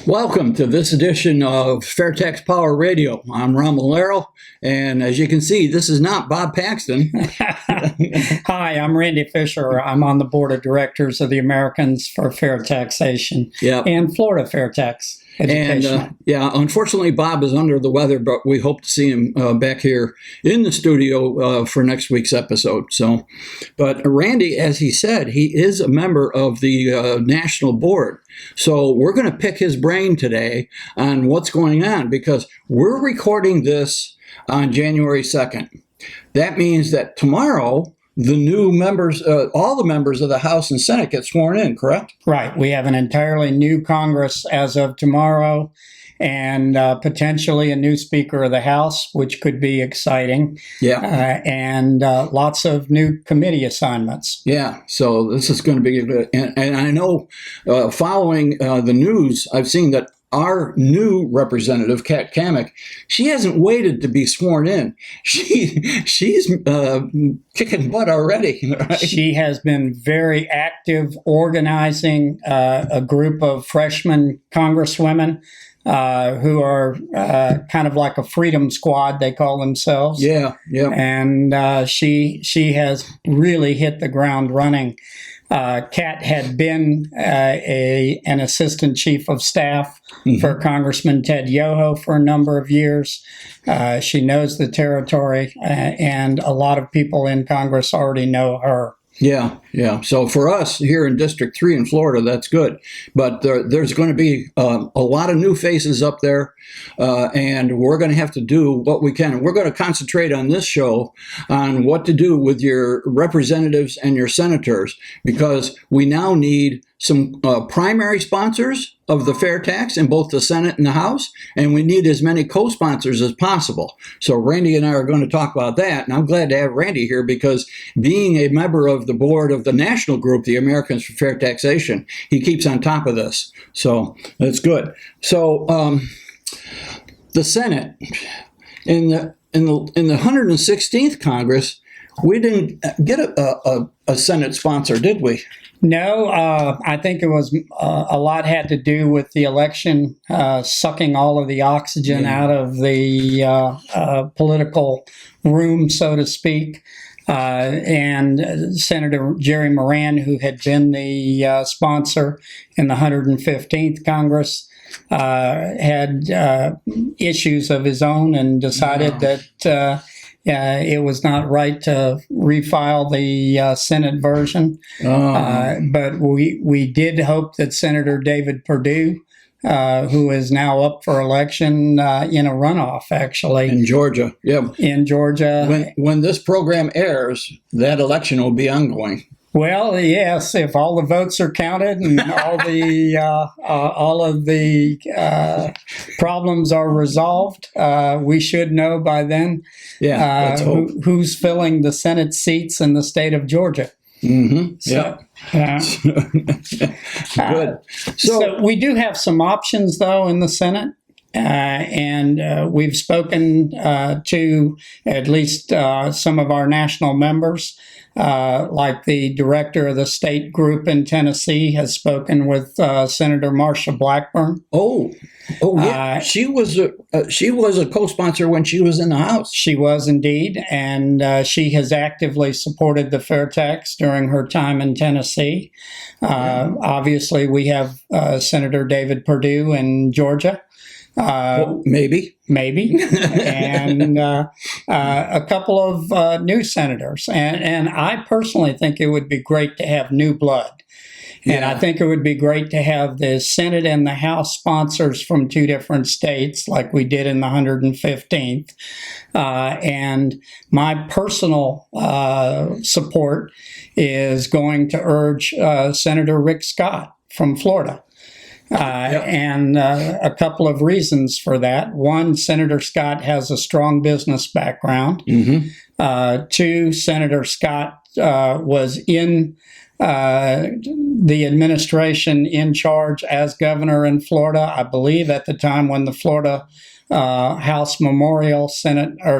Welcome to this edition of FAIRtax Power Radio. I'm Ron Malero, and as you can see, this is not Bob Paxton. Hi, I'm Randy Fisher. I'm on the board of directors of the Americans for Fair Taxation and Florida Fair Tax Education. And unfortunately, Bob is under the weather, but we hope to see him back here in the studio for next week's episode. But Randy, as he said, he is a member of the national board. So we're going to pick his brain today on what's going on because we're recording this on January 2nd. That means that tomorrow, the new members, all the members of the House and Senate get sworn in, correct? Right. We have an entirely new Congress as of tomorrow and potentially a new Speaker of the House, which could be exciting. And lots of new committee assignments. Yeah, so this is going to be, and I know following the news, I've seen that our new representative, Kat Kamek, she hasn't waited to be sworn in. She's kicking butt already. Right? She has been very active organizing a group of freshman congresswomen who are kind of like a freedom squad, they call themselves. Yeah. And she has really hit the ground running. Kat had been an assistant chief of staff for Congressman Ted Yoho for a number of years. She knows the territory, and a lot of people in Congress already know her. Yeah. So for us here in District 3 in Florida, that's good. But there's going to be a lot of new faces up there, and we're going to have to do what we can. And we're going to concentrate on this show on what to do with your representatives and your senators, because we now need some primary sponsors of the fair tax in both the Senate and the House, and we need as many co-sponsors as possible. So Randy and I are going to talk about that, and I'm glad to have Randy here because being a member of the board of the national group, the Americans for Fair Taxation, he keeps on top of this. So that's good. So the Senate, in the 116th Congress, we didn't get a Senate sponsor, did we? No, I think it was a lot had to do with the election sucking all of the oxygen out of the political room, so to speak. And Senator Jerry Moran, who had been the sponsor in the 115th Congress, had issues of his own and decided that it was not right to refile the Senate version. But we did hope that Senator David Perdue, who is now up for election in a runoff, actually. In Georgia, In Georgia. When this program airs, that election will be ongoing. Well, yes, if all the votes are counted and all of the problems are resolved, we should know by then let's hope. Who's filling the Senate seats in the state of Georgia. Good. So we do have some options, though, in the Senate. And we've spoken to at least some of our national members, like the director of the state group in Tennessee has spoken with Senator Marcia Blackburn. Oh, yeah. She was a co-sponsor when she was in the House. She was indeed, and she has actively supported the fair tax during her time in Tennessee. Obviously, we have Senator David Perdue in Georgia. Maybe, and a couple of new senators, and I personally think it would be great to have new blood, and I think it would be great to have the Senate and the House sponsors from two different states, like we did in the 115th. And my personal support is going to urge Senator Rick Scott from Florida. And a couple of reasons for that. One, Senator Scott has a strong business background. Two, Senator Scott was in the administration in charge as governor in Florida, I believe at the time when the Florida House Memorial Senate, or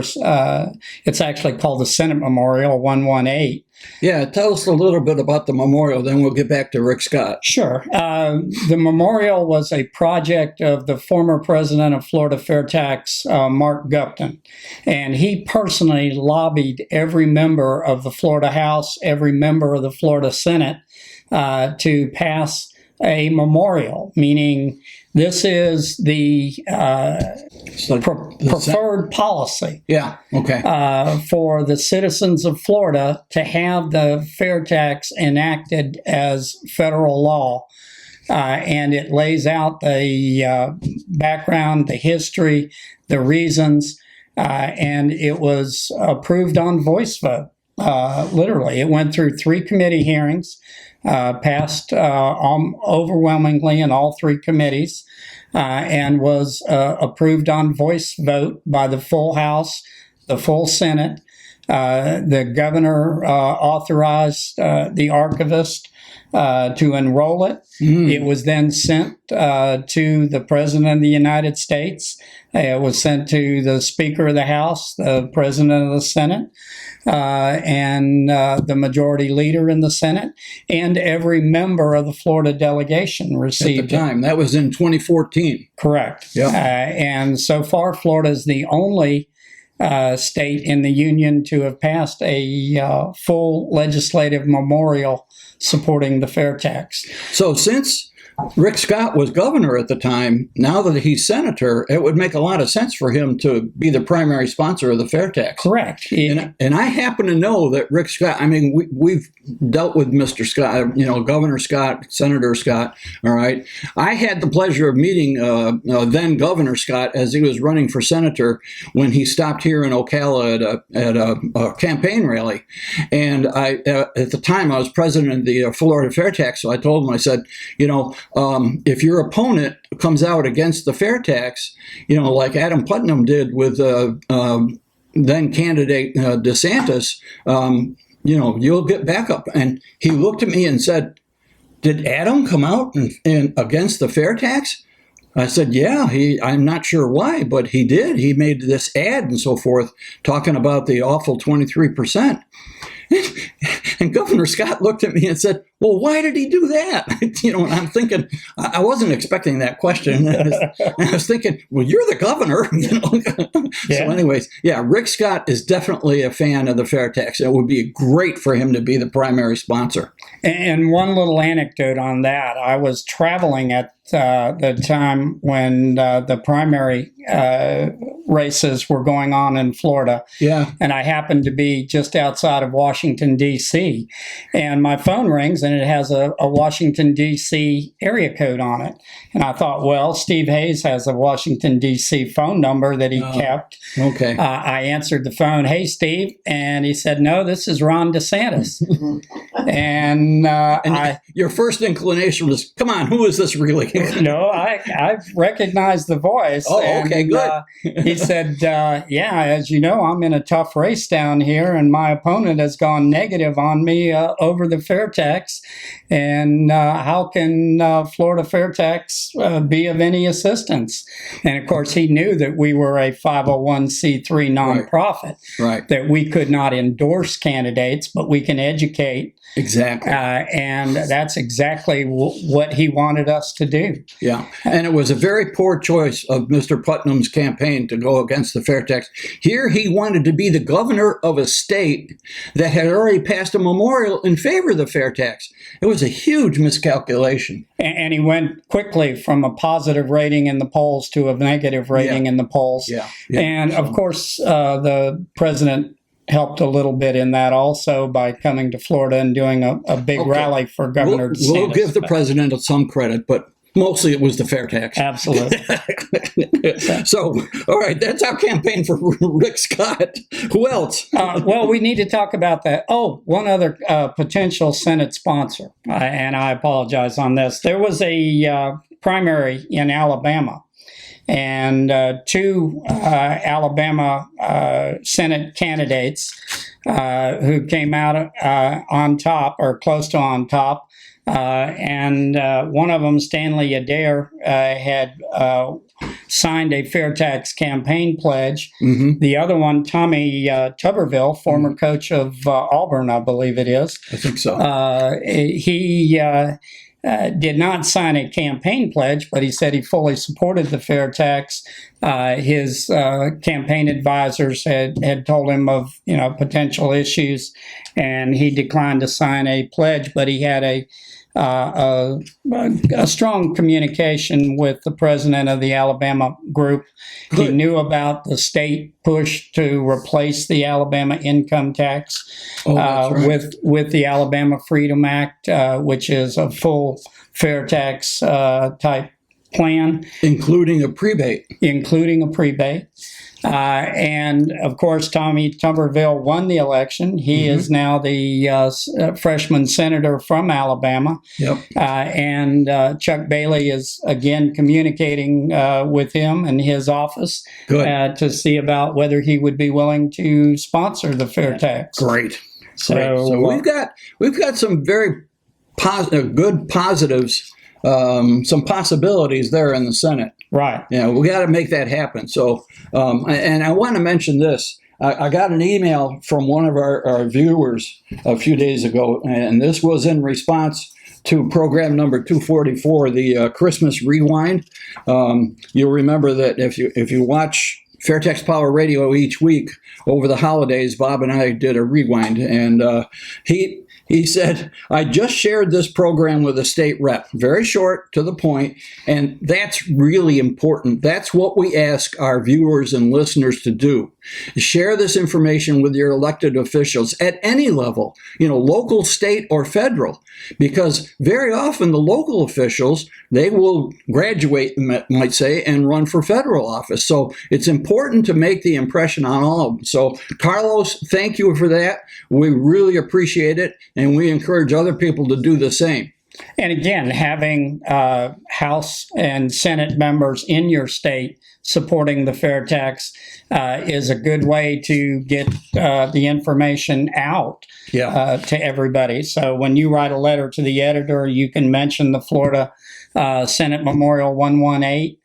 it's actually called the Senate Memorial 118, Yeah, tell us a little bit about the memorial, then we'll get back to Rick Scott. Sure. The memorial was a project of the former president of Florida FAIRtax, Mark Gupton. And he personally lobbied every member of the Florida House, every member of the Florida Senate to pass a memorial, meaning this is the preferred policy. Yeah, okay. For the citizens of Florida to have the FAIRtax enacted as federal law. And it lays out the background, the history, the reasons, and it was approved on voice vote. Literally, it went through 3 committee hearings, passed overwhelmingly in all 3 committees, and was approved on voice vote by the full House, the full Senate. The governor authorized the archivist to enroll it. It was then sent to the President of the United States. It was sent to the Speaker of the House, the President of the Senate, and the Majority Leader in the Senate, and every member of the Florida delegation received at the time. That was in 2014. Correct. Yeah. And so far, Florida is the only state in the union to have passed a full legislative memorial supporting the FAIRtax. So since Rick Scott was governor at the time, now that he's senator, it would make a lot of sense for him to be the primary sponsor of the FAIRtax. Correct. And I happen to know that Rick Scott, I mean, we've dealt with Mr. Scott, Governor Scott, Senator Scott, all right. I had the pleasure of meeting then Governor Scott as he was running for senator when he stopped here in Ocala at a campaign rally. And at the time, I was president of the Florida FAIRtax, so I told him, I said, if your opponent comes out against the FAIRtax, like Adam Putnam did with then candidate DeSantis, you'll get backup. And he looked at me and said, did Adam come out and against the FAIRtax? I said, yeah, I'm not sure why, but he did. He made this ad and so forth talking about the awful 23%. And Governor Scott looked at me and said, well, why did he do that? And I'm thinking, I wasn't expecting that question. And I was thinking, well, you're the governor. Yeah. So anyways, yeah, Rick Scott is definitely a fan of the FAIRtax. It would be great for him to be the primary sponsor. And one little anecdote on that. I was traveling at the time when the primary races were going on in Florida. Yeah. And I happened to be just outside of Washington, D.C. And my phone rings and it has a Washington, D.C. area code on it. And I thought, well, Steve Hayes has a Washington, D.C. phone number that he kept. Okay. I answered the phone, hey, Steve. And he said, no, this is Ron DeSantis. And your first inclination was, come on, who is this really? No, I recognized the voice. Oh, okay, good. He said, yeah, as you know, I'm in a tough race down here, and my opponent has gone negative on me over the FAIRtax. And how can Florida FAIRtax be of any assistance? And of course, he knew that we were a 501c3 nonprofit, right. That we could not endorse candidates, but we can educate. Exactly. And that's exactly what he wanted us to do. Yeah. And it was a very poor choice of Mr. Putnam's campaign to go against the FAIRtax. Here he wanted to be the governor of a state that had already passed a memorial in favor of the FAIRtax. It was a huge miscalculation. And he went quickly from a positive rating in the polls to a negative rating in the polls. Yeah. And of course, the president helped a little bit in that also by coming to Florida and doing a big rally for Governor DeSantis. We'll give the president some credit, but mostly it was the FAIRtax. Absolutely. So, all right, that's our campaign for Rick Scott. Who else? Well, we need to talk about that. Oh, one other potential Senate sponsor, and I apologize on this. There was a primary in Alabama. And 2 Alabama Senate candidates who came out on top or close to on top. And one of them, Stanley Adair, had signed a FAIRtax campaign pledge. Mm-hmm. The other one, Tommy Tuberville, former coach of Auburn, I believe it is. I think so. He did not sign a campaign pledge, but he said he fully supported the FAIRtax. His campaign advisors had told him of potential issues, and he declined to sign a pledge. But he had a strong communication with the president of the Alabama group. Good. He knew about the state push to replace the Alabama income tax right. with the Alabama Freedom Act, which is a full fair tax type plan. Including a prebate. And of course, Tommy Tuberville won the election. He is now the freshman senator from Alabama. Yep. And Chuck Bailey is again communicating with him and his office to see about whether he would be willing to sponsor the FAIRtax. Great. So we've got some very good positives. Some possibilities there in the Senate. Right. Yeah, we got to make that happen. So, and I want to mention this. I got an email from one of our viewers a few days ago, and this was in response to program number 244, the Christmas Rewind. You'll remember that if you watch FAIRtax Power Radio each week over the holidays, Bob and I did a rewind, and he said, I just shared this program with a state rep, very short, to the point, and that's really important. That's what we ask our viewers and listeners to do. Share this information with your elected officials at any level, local, state, or federal, because very often the local officials, they will graduate, might say, and run for federal office. So it's important to make the impression on all of them. So, Carlos, thank you for that. We really appreciate it, and we encourage other people to do the same. And again, having House and Senate members in your state supporting the FAIRtax is a good way to get the information out to everybody. So when you write a letter to the editor, you can mention the Florida Senate Memorial 118.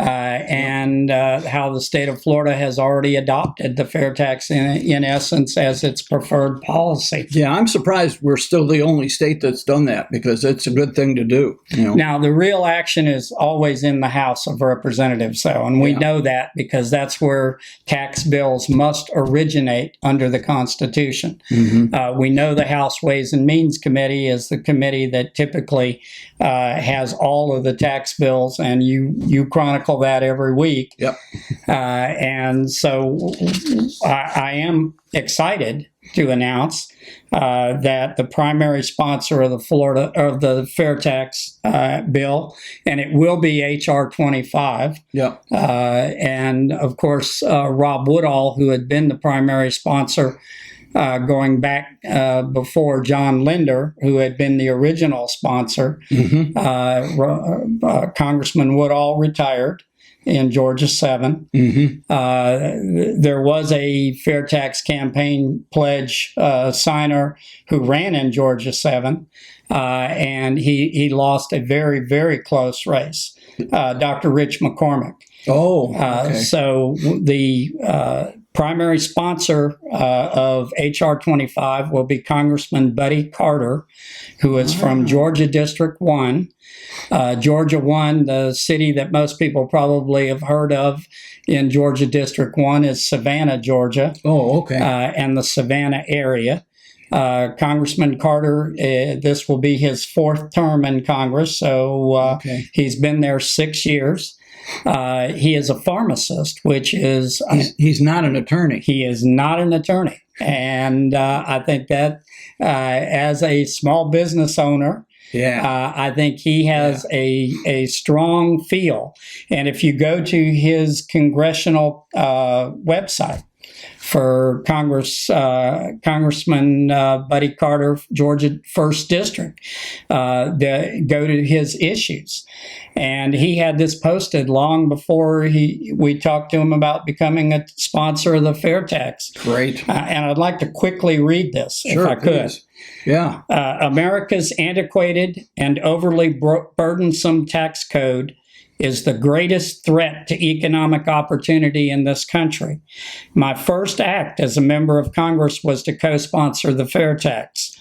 And how the state of Florida has already adopted the FAIRtax in essence as its preferred policy. Yeah, I'm surprised we're still the only state that's done that, because it's a good thing to do. Now, the real action is always in the House of Representatives, though, and we know that because that's where tax bills must originate under the Constitution. We know the House Ways and Means Committee is the committee that typically has all of the tax bills, and you chronicle that every week. Yep. And so I am excited to announce that the primary sponsor of the FAIRtax bill, and it will be H.R. 25. Yep. And of course, Rob Woodall, who had been the primary sponsor going back before John Linder, who had been the original sponsor. Congressman Woodall retired in Georgia 7. There was a FAIRtax campaign pledge signer who ran in Georgia 7, and he lost a very, very close race, Dr. Rich McCormick. Oh, okay. So the primary sponsor of H.R. 25 will be Congressman Buddy Carter, who is from Georgia District 1. Georgia 1, the city that most people probably have heard of in Georgia District 1 is Savannah, Georgia. Oh, okay. And the Savannah area. Congressman Carter, this will be his fourth term in Congress, so he's been there 6 years. He is a pharmacist, which is... He's not an attorney. He is not an attorney. And I think that as a small business owner, I think he has a strong feel. And if you go to his congressional website for Congressman Buddy Carter, Georgia 1st District, go to his issues. And he had this posted long before we talked to him about becoming a sponsor of the FAIRtax. Great. And I'd like to quickly read this, if I could. Please. Yeah. America's antiquated and overly burdensome tax code is the greatest threat to economic opportunity in this country. My first act as a member of Congress was to co-sponsor the FAIRtax,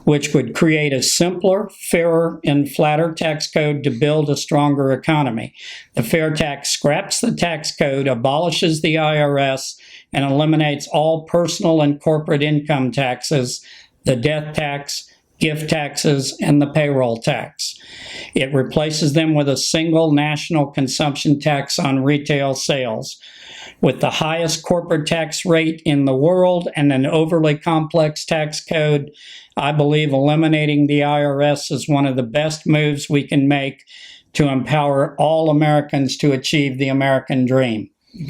which would create a simpler, fairer, and flatter tax code to build a stronger economy. The FAIRtax scraps the tax code, abolishes the IRS, and eliminates all personal and corporate income taxes, the death tax, gift taxes, and the payroll tax. It replaces them with a single national consumption tax on retail sales. With the highest corporate tax rate in the world and an overly complex tax code, I believe eliminating the IRS is one of the best moves we can make to empower all Americans to achieve the American dream.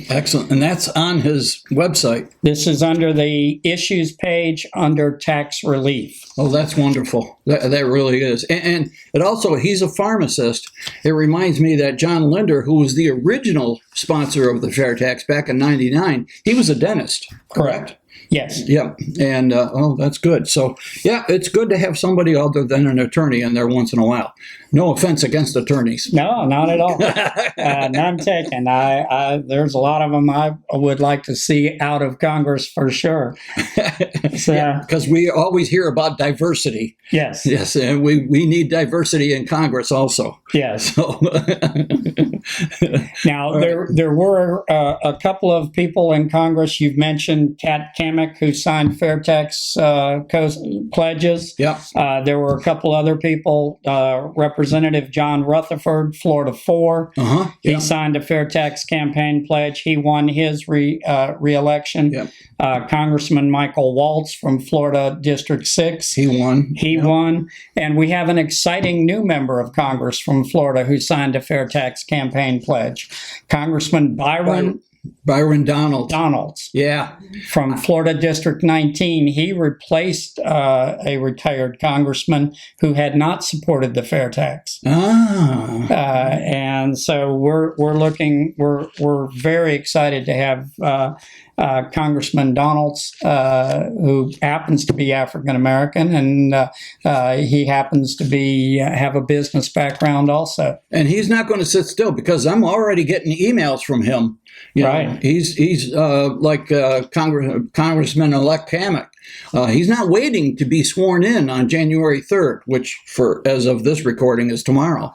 Excellent. And that's on his website. This is under the issues page under tax relief. Oh, that's wonderful. That really is. And it also, he's a pharmacist. It reminds me that John Linder, who was the original sponsor of the FAIRtax back in '99, he was a dentist, correct? Yes. Yeah. And, that's good. So, yeah, it's good to have somebody other than an attorney in there once in a while. No offense against attorneys. No, not at all. None taken. There's a lot of them I would like to see out of Congress for sure. Because we always hear about diversity. Yes. Yes, and we need diversity in Congress also. Yes. So. Now, there were a couple of people in Congress. You've mentioned Kat Kamek, who signed FAIRtax pledges. Yeah. There were a couple other people. Representative John Rutherford, Florida 4. Uh-huh. He Yeah. signed a FAIRtax campaign pledge. He won his re-election. Yeah. Congressman Michael Waltz from Florida District 6. He won. He won. And we have an exciting new member of Congress from Florida who signed a FAIRtax campaign pledge. Congressman Byron Donald. Donalds. Yeah. From Florida District 19. He replaced a retired congressman who had not supported the FAIRtax. And so we're very excited to have Congressman Donalds, who happens to be African American, and he happens to have a business background also. And he's not going to sit still because I'm already getting emails from him. You know, Right. He's like Congressman-elect Kamek. He's not waiting to be sworn in on January 3rd, which, as of this recording, is tomorrow.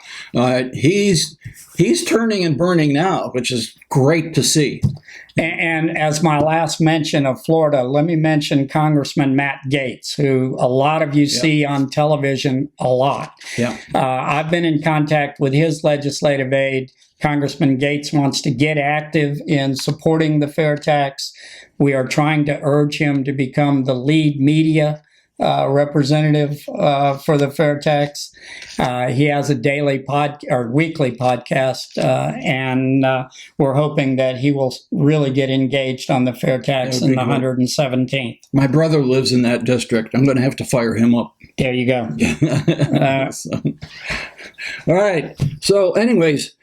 He's turning and burning now, which is great to see. And as my last mention of Florida, let me mention Congressman Matt Gaetz, who a lot of you see on television a lot. Yeah. I've been in contact with his legislative aide. Congressman Gaetz wants to get active in supporting the FAIRtax. We are trying to urge him to become the lead media representative for the FAIRtax. He has a weekly podcast, and we're hoping that he will really get engaged on the FAIRtax in the 117th. My brother lives in that district. I'm going to have to fire him up. There you go. All right. So, anyways.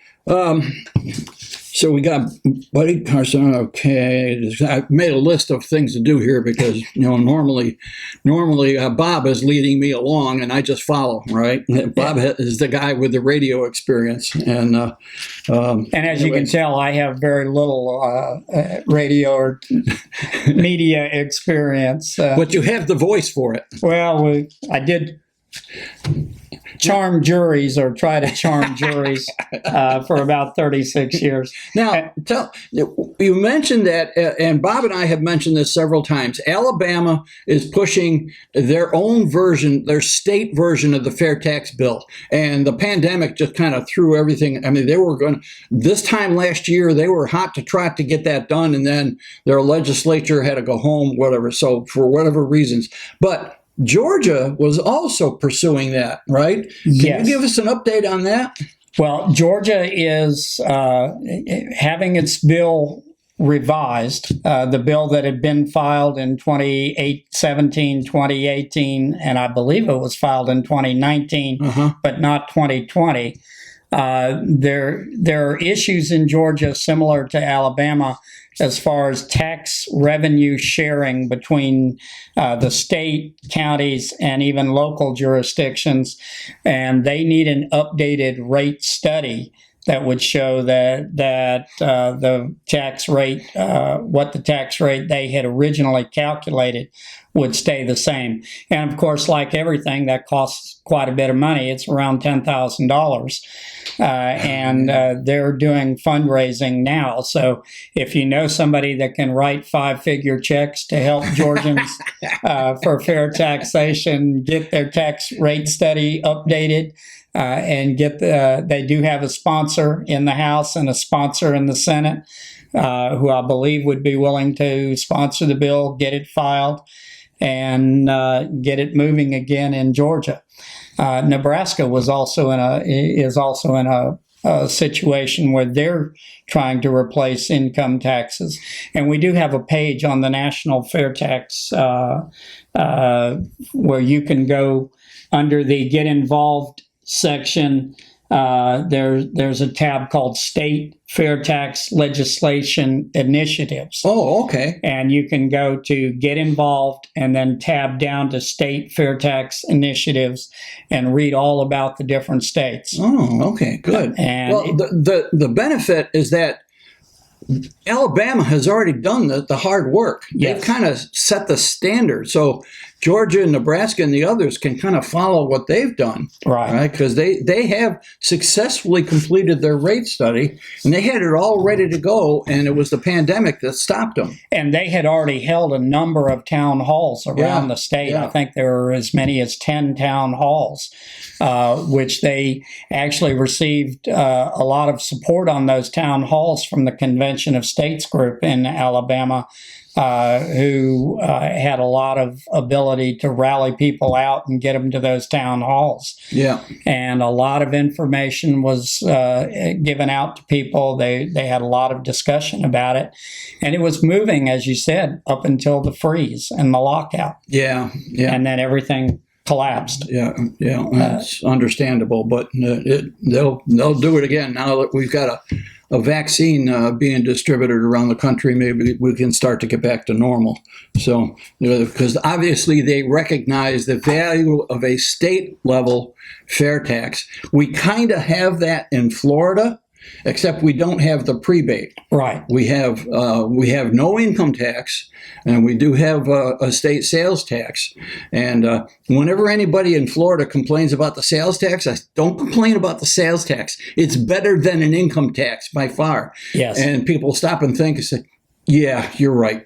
So we got Buddy Carson. Okay, I made a list of things to do here because normally Bob is leading me along and I just follow. Right, Bob is the guy with the radio experience, and as you can tell, I have very little radio or media experience. But you have the voice for it. Well, I did charm juries or try to charm juries for about 36 years. Now, you mentioned that, and Bob and I have mentioned this several times. Alabama is pushing their own version, their state version of the FAIRtax bill. And the pandemic just kind of threw everything. I mean, this time last year, they were hot to trot to get that done. And then their legislature had to go home, whatever. So for whatever reasons. But Georgia was also pursuing that, right? Can you give us an update on that? Well, Georgia is having its bill revised, the bill that had been filed in 2017, 2018, and I believe it was filed in 2019, but not 2020. There are issues in Georgia similar to Alabama as far as tax revenue sharing between the state, counties, and even local jurisdictions. And they need an updated rate study that would show that the tax rate, what the tax rate they had originally calculated, would stay the same. And of course, like everything, that costs quite a bit of money. It's around $10,000, and they're doing fundraising now. So if you know somebody that can write 5-figure checks to help Georgians for fair taxation, get their tax rate study updated. And they do have a sponsor in the House and a sponsor in the Senate, who I believe would be willing to sponsor the bill, get it filed, and get it moving again in Georgia. Nebraska is also in a situation where they're trying to replace income taxes, and we do have a page on the National FAIRtax where you can go under the Get Involved section. There's a tab called State Fair Tax Legislation Initiatives. Oh, okay. And you can go to Get Involved and then tab down to State Fair Tax Initiatives and read all about the different states. Oh, okay, good. And well, the benefit is that Alabama has already done the hard work. Yes. They've kind of set the standard. So Georgia, Nebraska, and the others can kind of follow what they've done. Right. Because they have successfully completed their rate study, and they had it all ready to go, and it was the pandemic that stopped them. And they had already held a number of town halls around the state. Yeah. I think there were as many as 10 town halls, which they actually received a lot of support on those town halls from the Convention of States group in Alabama, who had a lot of ability to rally people out and get them to those town halls. Yeah. And a lot of information was given out to people. They had a lot of discussion about it. And it was moving, as you said, up until the freeze and the lockout. Yeah. Yeah. And then everything collapsed. Yeah, that's understandable, but they'll do it again now that we've got a vaccine being distributed around the country. Maybe we can start to get back to normal. So, because obviously they recognize the value of a state level fair tax. We kind of have that in Florida, except we don't have the prebate. Right. We have no income tax, and we do have a state sales tax. And whenever anybody in Florida complains about the sales tax, I don't complain about the sales tax. It's better than an income tax by far. Yes. And people stop and think and say, yeah, you're right.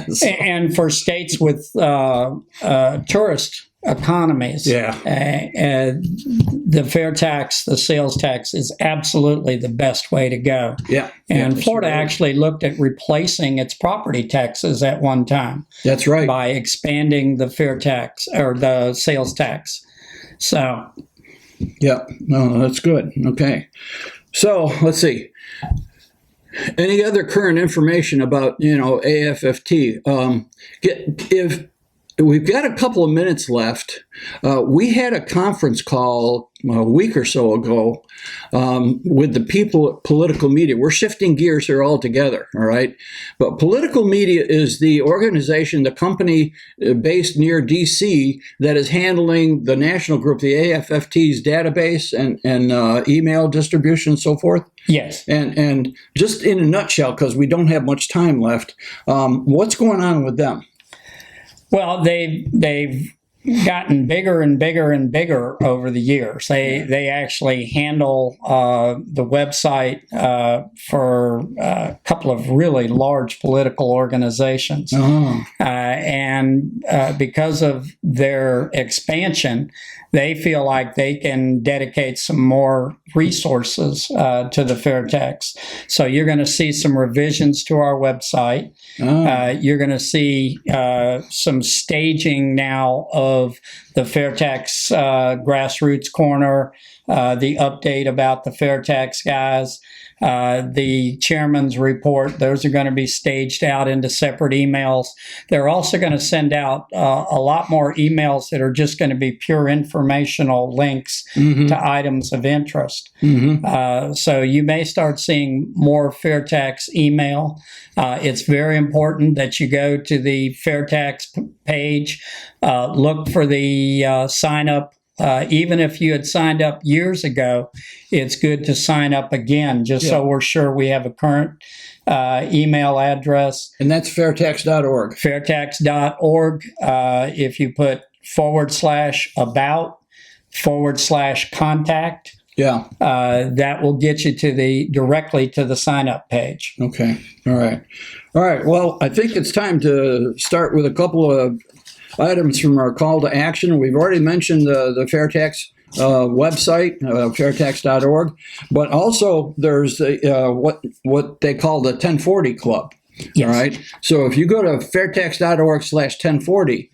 So, and for states with tourist economies, the fair tax, the sales tax is absolutely the best way to go. Yeah. And Florida actually looked at replacing its property taxes at one time. That's right. By expanding the fair tax or the sales tax. So. Yeah. No, that's good. Okay. So let's see. Any other current information about, AFFT? If we've got a couple of minutes left, we had a conference call a week or so ago with the people at Political Media. We're shifting gears here altogether, all right? But Political Media is the organization, the company based near D.C. that is handling the national group, the AFFT's database and email distribution and so forth. Yes. And just in a nutshell, because we don't have much time left, what's going on with them? Well, they've gotten bigger and bigger and bigger over the years. They actually handle the website for a couple of really large political organizations. Oh. And because of their expansion, they feel like they can dedicate some more resources to the fair tax. So you're going to see some revisions to our website. Oh. You're going to see some staging now of the fair tax grassroots corner, the update about the fair tax guys, the chairman's report. Those are going to be staged out into separate emails. They're also going to send out a lot more emails that are just going to be pure informational links to items of interest. So you may start seeing more fair tax email. It's very important that you go to the fair tax page, look for the sign up Even if you had signed up years ago, it's good to sign up again, just so we're sure we have a current email address. And that's fairtax.org. Fairtax.org. If you put /about/contact, that will get you to directly to the sign up page. Okay. All right. Well, I think it's time to start with a couple of items from our call to action. We've already mentioned the FairTax website, fairtax.org, but also there's what they call the 1040 Club. Yes. All right. So if you go to fairtax.org/1040,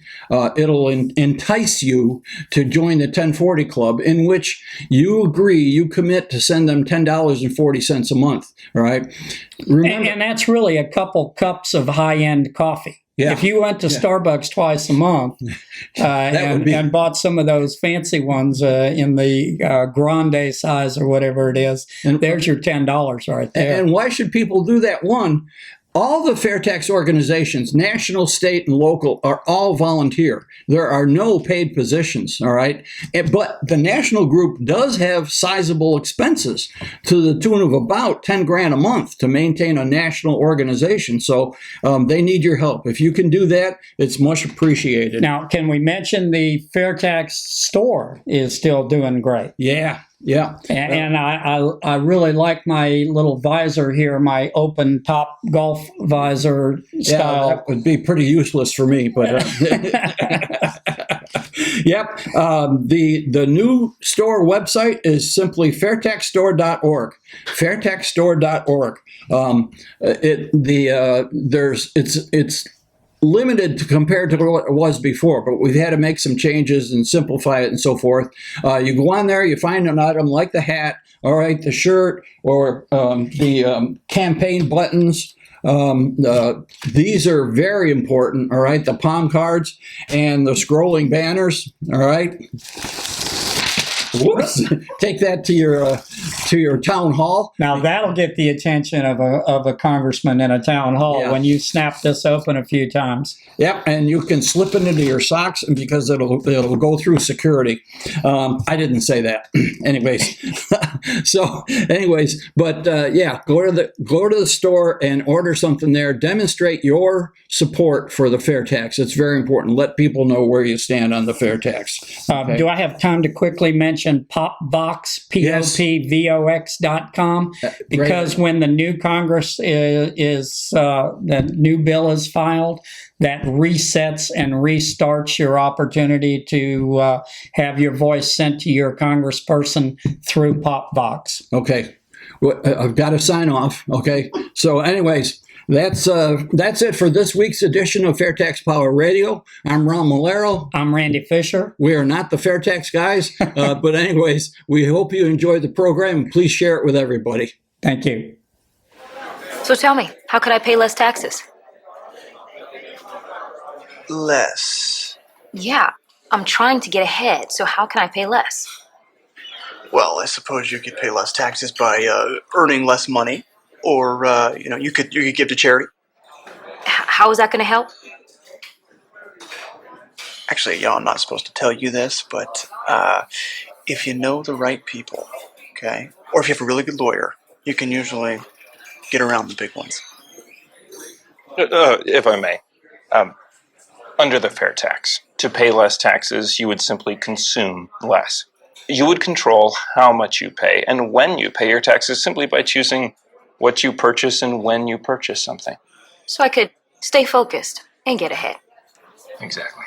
it'll entice you to join the 1040 Club, in which you commit to send them $10.40 a month. All right. Remember, and that's really a couple cups of high-end coffee. Yeah. If you went to Starbucks twice a month and bought some of those fancy ones in the grande size or whatever it is, there's your $10 right there. And why should people do that? One, all the FairTax organizations, national, state, and local, are all volunteer. There are no paid positions, all right? But the national group does have sizable expenses to the tune of about 10 grand a month to maintain a national organization. So they need your help. If you can do that, it's much appreciated. Now, can we mention the FairTax store is still doing great? Yeah. And I really like my little visor here, my open top golf visor style. That would be pretty useless for me, but yep. The new store website is simply fairtaxstore.org. Fairtaxstore.org. It's limited compared to what it was before, but we've had to make some changes and simplify it and so forth. You go on there, you find an item like the hat, all right, the shirt, or the campaign buttons. These are very important, all right, the palm cards and the scrolling banners, all right. Whoops! Take that to your town hall. Now that'll get the attention of a congressman in a town hall when you snap this open a few times. Yep, and you can slip it into your socks because it'll go through security. I didn't say that, anyways. But go to the store and order something there. Demonstrate your support for the FairTax. It's very important. Let people know where you stand on the FairTax. Okay. Do I have time to quickly mention Popvox, POPVOX.com? Because when the new Congress the new bill is filed, that resets and restarts your opportunity to have your voice sent to your congressperson through Popvox. Okay. Well, I've got to sign off. Okay. So anyways, that's it for this week's edition of FairTax Power Radio. I'm Ron Malero. I'm Randy Fisher. We are not the FairTax guys, but anyways, we hope you enjoyed the program. Please share it with everybody. Thank you. So tell me, how could I pay less taxes? Less? Yeah, I'm trying to get ahead, so how can I pay less? Well, I suppose you could pay less taxes by earning less money, or you could give to charity. How is that going to help? Actually, I'm not supposed to tell you this, but if you know the right people, okay, or if you have a really good lawyer, you can usually get around the big ones. If I may, under the FairTax, to pay less taxes, you would simply consume less. You would control how much you pay and when you pay your taxes simply by choosing what you purchase and when you purchase something. So I could stay focused and get ahead. Exactly.